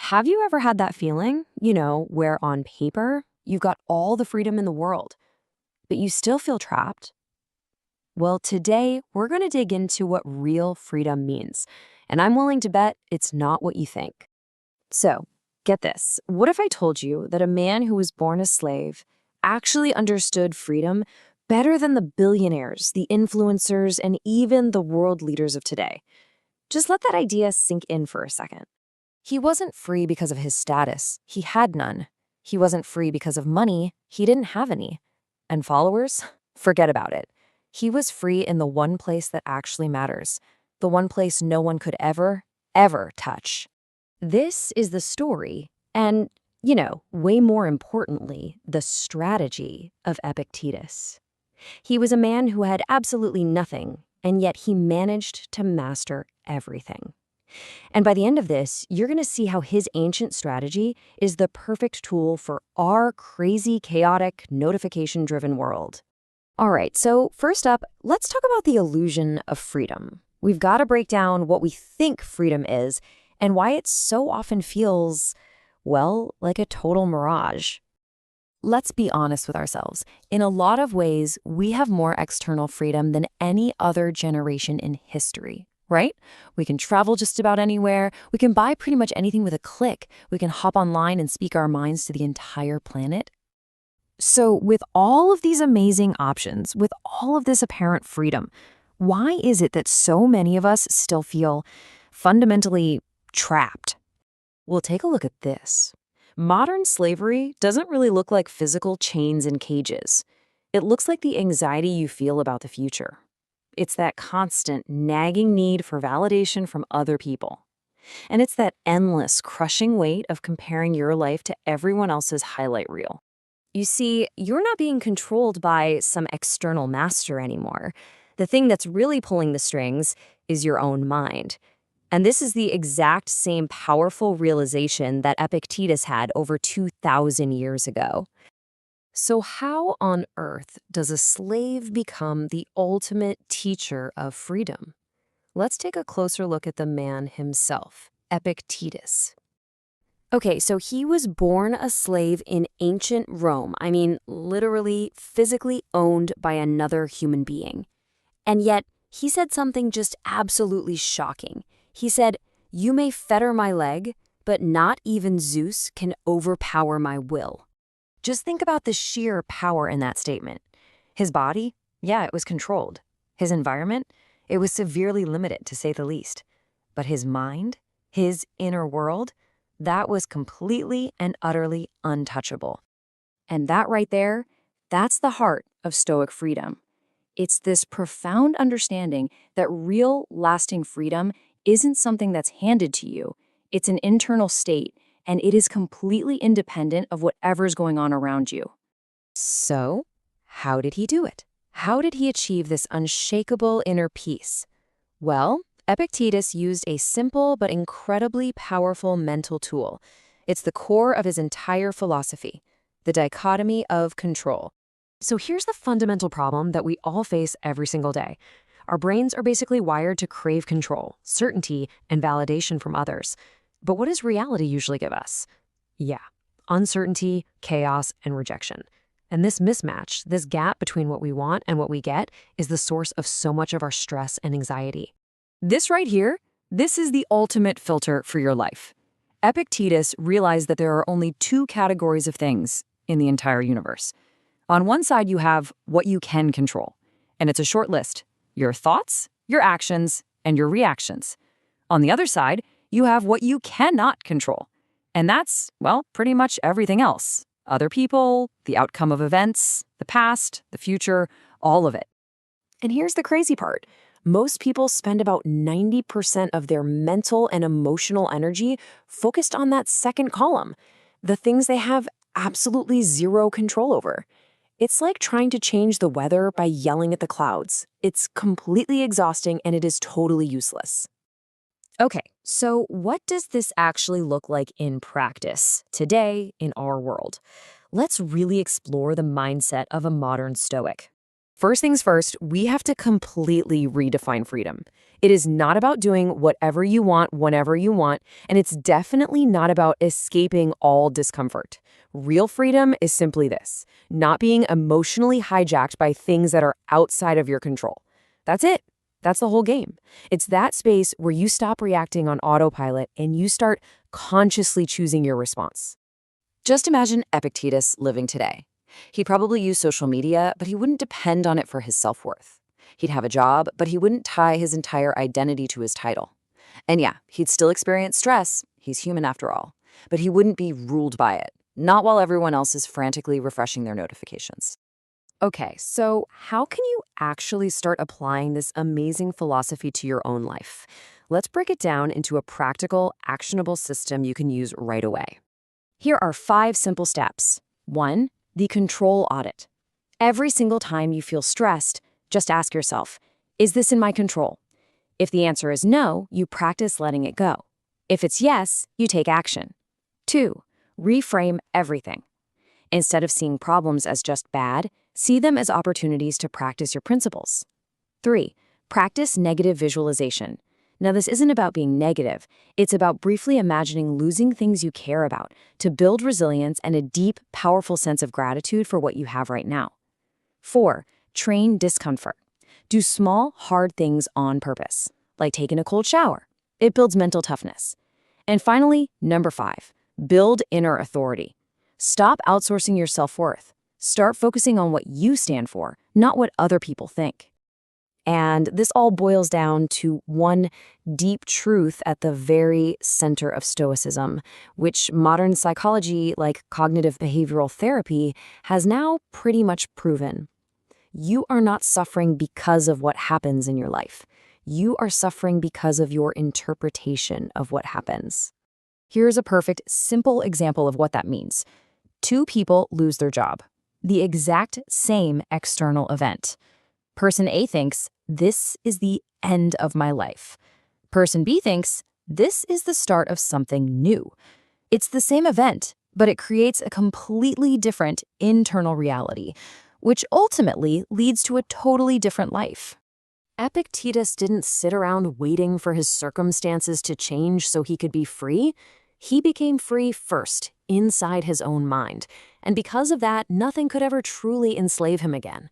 Have you ever had that feeling, where on paper you've got all the freedom in the world, but you still feel trapped? Well, today we're going to dig into what real freedom means, and I'm willing to bet it's not what you think. So, get this. What if I told you that a man who was born a slave actually understood freedom better than the billionaires, the influencers, and even the world leaders of today? Just let that idea sink in for a second. He wasn't free because of his status. He had none. He wasn't free because of money. He didn't have any. And followers? Forget about it. He was free in the one place that actually matters, the one place no one could ever, ever touch. This is the story, and, way more importantly, the strategy of Epictetus. He was a man who had absolutely nothing, and yet he managed to master everything. And by the end of this, you're going to see how his ancient strategy is the perfect tool for our crazy, chaotic, notification-driven world. All right, so first up, let's talk about the illusion of freedom. We've got to break down what we think freedom is and why it so often feels, well, like a total mirage. Let's be honest with ourselves. In a lot of ways, we have more external freedom than any other generation in history. Right? We can travel just about anywhere. We can buy pretty much anything with a click. We can hop online and speak our minds to the entire planet. So with all of these amazing options, with all of this apparent freedom, why is it that so many of us still feel fundamentally trapped? Well, take a look at this. Modern slavery doesn't really look like physical chains and cages. It looks like the anxiety you feel about the future. It's that constant, nagging need for validation from other people. And it's that endless, crushing weight of comparing your life to everyone else's highlight reel. You see, you're not being controlled by some external master anymore. The thing that's really pulling the strings is your own mind. And this is the exact same powerful realization that Epictetus had over 2,000 years ago. So how on earth does a slave become the ultimate teacher of freedom? Let's take a closer look at the man himself, Epictetus. Okay, so he was born a slave in ancient Rome. I mean, literally, physically owned by another human being. And yet, he said something just absolutely shocking. He said, "You may fetter my leg, but not even Zeus can overpower my will." Just think about the sheer power in that statement. His body, yeah, it was controlled. His environment, it was severely limited, to say the least. But his mind, his inner world, that was completely and utterly untouchable. And that right there, that's the heart of Stoic freedom. It's this profound understanding that real, lasting freedom isn't something that's handed to you. It's an internal state, and it is completely independent of whatever's going on around you. So, how did he do it? How did he achieve this unshakable inner peace? Well, Epictetus used a simple but incredibly powerful mental tool. It's the core of his entire philosophy, the dichotomy of control. So here's the fundamental problem that we all face every single day. Our brains are basically wired to crave control, certainty, and validation from others. But what does reality usually give us? Yeah, uncertainty, chaos, and rejection. And this mismatch, this gap between what we want and what we get, is the source of so much of our stress and anxiety. This right here, this is the ultimate filter for your life. Epictetus realized that there are only two categories of things in the entire universe. On one side, you have what you can control, and it's a short list: your thoughts, your actions, and your reactions. On the other side, you have what you cannot control. And that's, well, pretty much everything else. Other people, the outcome of events, the past, the future, all of it. And here's the crazy part. Most people spend about 90% of their mental and emotional energy focused on that second column, the things they have absolutely zero control over. It's like trying to change the weather by yelling at the clouds. It's completely exhausting and it is totally useless. Okay, so what does this actually look like in practice today in our world? Let's really explore the mindset of a modern Stoic. First things first, we have to completely redefine freedom. It is not about doing whatever you want whenever you want, and it's definitely not about escaping all discomfort. Real freedom is simply this: not being emotionally hijacked by things that are outside of your control. That's it. That's the whole game. It's that space where you stop reacting on autopilot and you start consciously choosing your response. Just imagine Epictetus living today. He'd probably use social media, but he wouldn't depend on it for his self-worth. He'd have a job, but he wouldn't tie his entire identity to his title. And yeah, he'd still experience stress. He's human after all. But he wouldn't be ruled by it, not while everyone else is frantically refreshing their notifications. Okay, so how can you actually start applying this amazing philosophy to your own life? Let's break it down into a practical, actionable system you can use right away. Here are 5 simple steps. 1. The control audit. Every single time you feel stressed, just ask yourself, is this in my control? If the answer is no, you practice letting it go. If it's yes, you take action. 2. Reframe everything. Instead of seeing problems as just bad, see them as opportunities to practice your principles. 3. Practice negative visualization. Now, this isn't about being negative. It's about briefly imagining losing things you care about to build resilience and a deep, powerful sense of gratitude for what you have right now. 4. Train discomfort. Do small, hard things on purpose, like taking a cold shower. It builds mental toughness. And finally, number 5, build inner authority. Stop outsourcing your self-worth. Start focusing on what you stand for, not what other people think. And this all boils down to one deep truth at the very center of Stoicism, which modern psychology, like cognitive behavioral therapy, has now pretty much proven. You are not suffering because of what happens in your life. You are suffering because of your interpretation of what happens. Here's a perfect, simple example of what that means. 2 people lose their job. The exact same external event. Person A thinks, this is the end of my life. Person B thinks, this is the start of something new. It's the same event, but it creates a completely different internal reality, which ultimately leads to a totally different life. Epictetus didn't sit around waiting for his circumstances to change so he could be free. He became free first, inside his own mind. And because of that, nothing could ever truly enslave him again.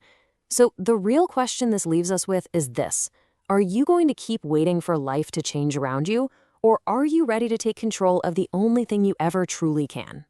So the real question this leaves us with is this: are you going to keep waiting for life to change around you, or are you ready to take control of the only thing you ever truly can?